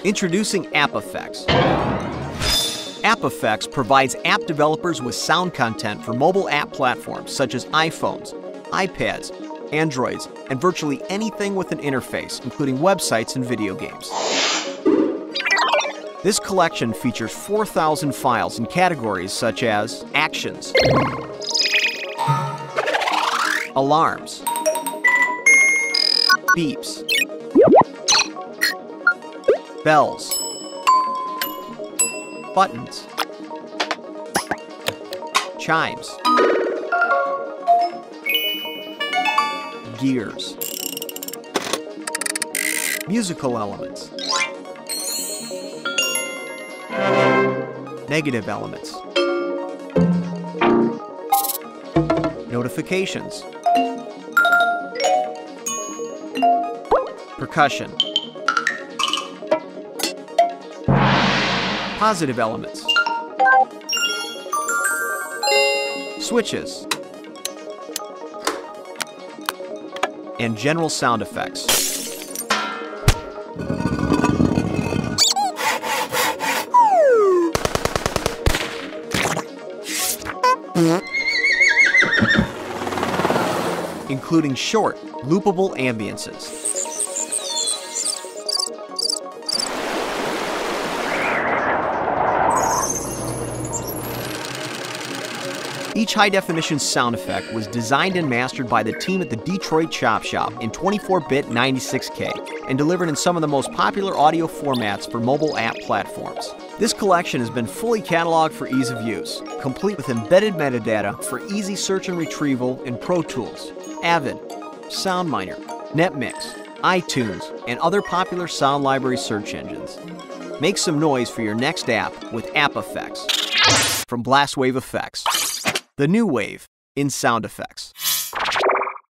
Introducing App Effects. App Effects provides app developers with sound content for mobile app platforms such as iPhones, iPads, Androids, and virtually anything with an interface, including websites and video games. This collection features 4,000 files in categories such as actions, alarms, beeps, bells, buttons, chimes, gears, musical elements, negative elements, notifications, percussion, positive elements, switches, and general sound effects. Including short, loopable ambiances. Each high-definition sound effect was designed and mastered by the team at the Detroit Chop Shop in 24-bit 96K and delivered in some of the most popular audio formats for mobile app platforms. This collection has been fully cataloged for ease of use, complete with embedded metadata for easy search and retrieval in Pro Tools, Avid, SoundMiner, NetMix, iTunes, and other popular sound library search engines. Make some noise for your next app with App Effects from Blastwave Effects. The new wave in sound effects.